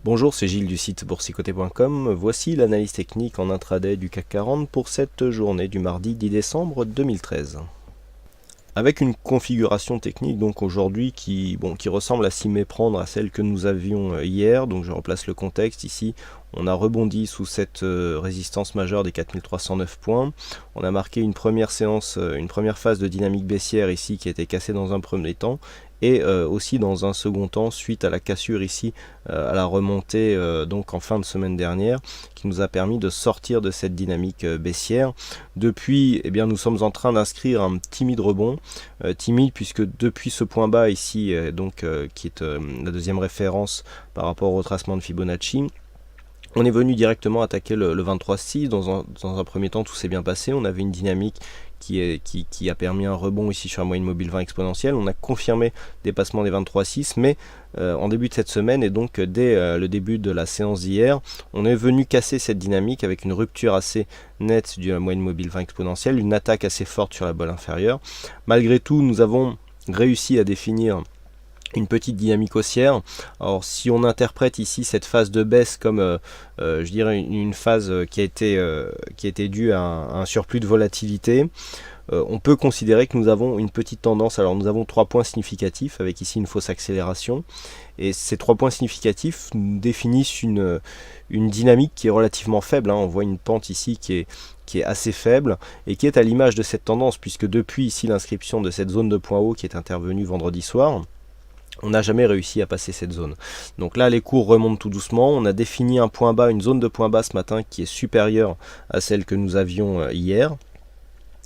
Bonjour, c'est Gilles du site boursicoté.com. Voici l'analyse technique en intraday du CAC 40 pour cette journée du mardi 10 décembre 2013. Avec une configuration technique donc aujourd'hui qui ressemble à s'y méprendre à celle que nous avions hier. Donc je replace le contexte ici. On a rebondi sous cette résistance majeure des 4309 points. On a marqué une première séance, une première phase de dynamique baissière ici qui a été cassée dans un premier temps. Et aussi dans un second temps suite à la cassure ici, à la remontée donc en fin de semaine dernière, qui nous a permis de sortir de cette dynamique baissière. Depuis, eh bien, nous sommes en train d'inscrire un timide rebond, timide puisque depuis ce point bas ici, qui est la deuxième référence par rapport au retracement de Fibonacci, on est venu directement attaquer le 23,6. Dans un premier temps, tout s'est bien passé. On avait une dynamique qui a permis un rebond ici sur la moyenne mobile 20 exponentielle. On a confirmé le dépassement des 23,6, mais en début de cette semaine et donc dès le début de la séance d'hier, on est venu casser cette dynamique avec une rupture assez nette de la moyenne mobile 20 exponentielle, une attaque assez forte sur la bolle inférieure. Malgré tout, nous avons réussi à définir une petite dynamique haussière. Alors si on interprète ici cette phase de baisse comme je dirais une phase qui a été due à un surplus de volatilité, on peut considérer que nous avons une petite tendance. Alors nous avons 3 points significatifs avec ici une fausse accélération, et ces 3 points significatifs nous définissent une dynamique qui est relativement faible, hein. On voit une pente ici qui est assez faible et qui est à l'image de cette tendance, puisque depuis ici l'inscription de cette zone de point haut qui est intervenue vendredi soir, on n'a jamais réussi à passer cette zone. Donc là, les cours remontent tout doucement. On a défini un point bas, une zone de point bas ce matin qui est supérieure à celle que nous avions hier,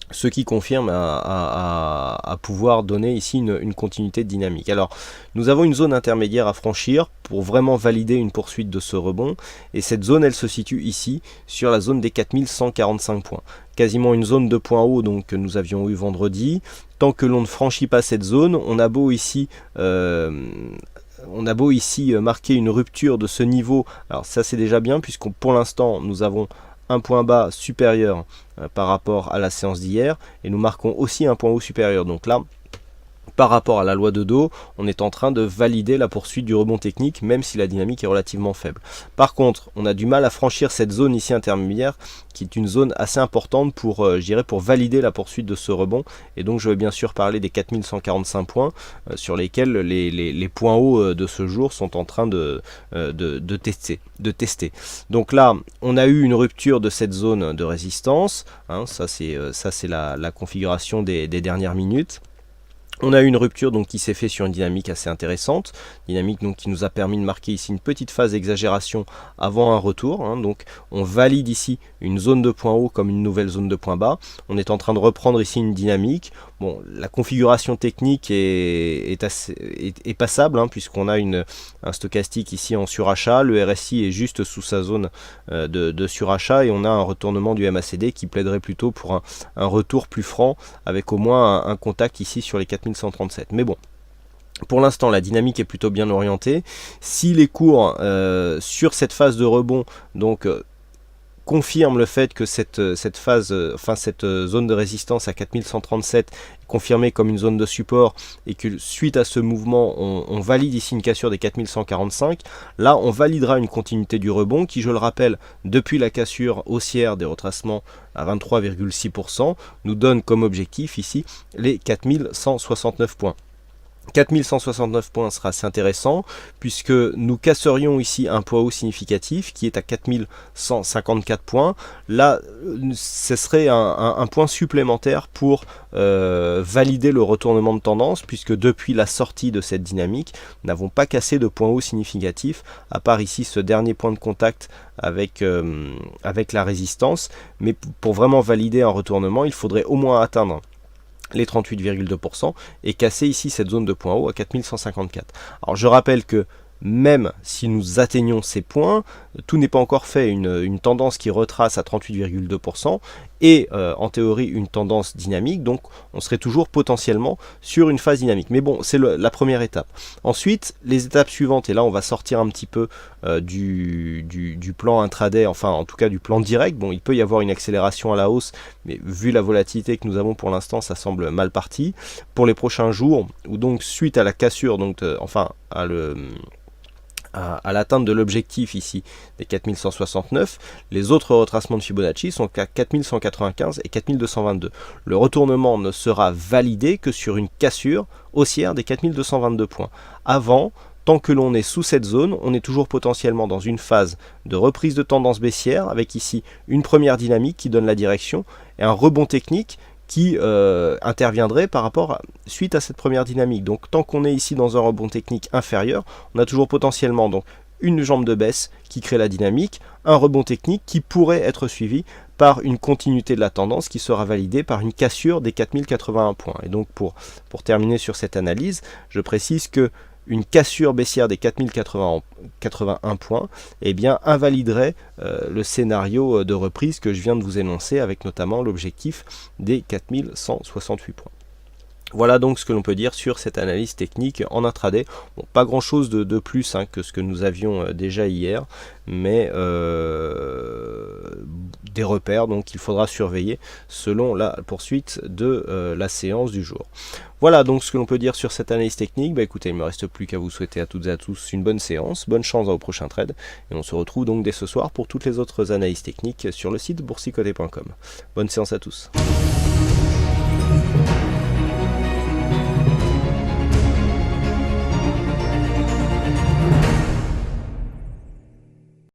ce qui confirme à pouvoir donner ici une continuité de dynamique. Alors, nous avons une zone intermédiaire à franchir pour vraiment valider une poursuite de ce rebond, et cette zone, elle se situe ici, sur la zone des 4145 points. Quasiment une zone de point haut donc, que nous avions eu vendredi. Tant que l'on ne franchit pas cette zone, on a beau ici marquer une rupture de ce niveau. Alors ça c'est déjà bien, puisque pour l'instant nous avons un point bas supérieur par rapport à la séance d'hier, et nous marquons aussi un point haut supérieur. Donc là, par rapport à la loi de Dow, on est en train de valider la poursuite du rebond technique, même si la dynamique est relativement faible. Par contre, on a du mal à franchir cette zone ici intermédiaire, qui est une zone assez importante pour valider la poursuite de ce rebond. Et donc je vais bien sûr parler des 4145 points, sur lesquels les points hauts de ce jour sont en train de tester. Donc là, on a eu une rupture de cette zone de résistance, hein, ça c'est la configuration des dernières minutes. On a eu une rupture donc qui s'est fait sur une dynamique assez intéressante, dynamique donc qui nous a permis de marquer ici une petite phase d'exagération avant un retour, hein. Donc on valide ici une zone de point haut comme une nouvelle zone de point bas. On est en train de reprendre ici une dynamique. Bon, la configuration technique est passable, hein, puisqu'on a un stochastique ici en surachat, le RSI est juste sous sa zone de surachat, et on a un retournement du MACD qui plaiderait plutôt pour un retour plus franc, avec au moins un contact ici sur les 4137. Mais bon, pour l'instant, la dynamique est plutôt bien orientée. Si les cours sur cette phase de rebond confirme le fait que cette zone de résistance à 4137 est confirmée comme une zone de support, et que suite à ce mouvement on valide ici une cassure des 4145, là on validera une continuité du rebond qui, je le rappelle, depuis la cassure haussière des retracements à 23,6%, nous donne comme objectif ici les 4169 points. 4169 points sera assez intéressant, puisque nous casserions ici un point haut significatif qui est à 4154 points. Là, ce serait un point supplémentaire pour valider le retournement de tendance, puisque depuis la sortie de cette dynamique, nous n'avons pas cassé de point haut significatif, à part ici ce dernier point de contact avec la résistance. Mais pour vraiment valider un retournement, il faudrait au moins atteindre les 38,2% et casser ici cette zone de point haut à 4154. Alors je rappelle que même si nous atteignons ces points, tout n'est pas encore fait. Une tendance qui retrace à 38,2% et en théorie une tendance dynamique, donc on serait toujours potentiellement sur une phase dynamique. Mais bon, c'est la première étape. Ensuite, les étapes suivantes, et là on va sortir un petit peu du plan intraday, enfin en tout cas du plan direct. Bon, il peut y avoir une accélération à la hausse, mais vu la volatilité que nous avons pour l'instant, ça semble mal parti. Pour les prochains jours, ou donc suite à la cassure, donc à l'atteinte de l'objectif ici des 4169, les autres retracements de Fibonacci sont à 4195 et 4222. Le retournement ne sera validé que sur une cassure haussière des 4222 points. Avant, tant que l'on est sous cette zone, on est toujours potentiellement dans une phase de reprise de tendance baissière, avec ici une première dynamique qui donne la direction et un rebond technique qui interviendrait suite à cette première dynamique. Donc tant qu'on est ici dans un rebond technique inférieur, on a toujours potentiellement donc une jambe de baisse qui crée la dynamique, un rebond technique qui pourrait être suivi par une continuité de la tendance qui sera validée par une cassure des 4081 points. Et donc pour terminer sur cette analyse, je précise que une cassure baissière des 4081 points invaliderait le scénario de reprise que je viens de vous énoncer, avec notamment l'objectif des 4168 points. Voilà donc ce que l'on peut dire sur cette analyse technique en intraday. Bon, pas grand chose de plus que ce que nous avions déjà hier, mais des repères donc qu'il faudra surveiller selon la poursuite de la séance du jour. Voilà donc ce que l'on peut dire sur cette analyse technique. Écoutez, il ne me reste plus qu'à vous souhaiter à toutes et à tous une bonne séance, bonne chance au prochain trade, et on se retrouve donc dès ce soir pour toutes les autres analyses techniques sur le site boursicoté.com. Bonne séance à tous.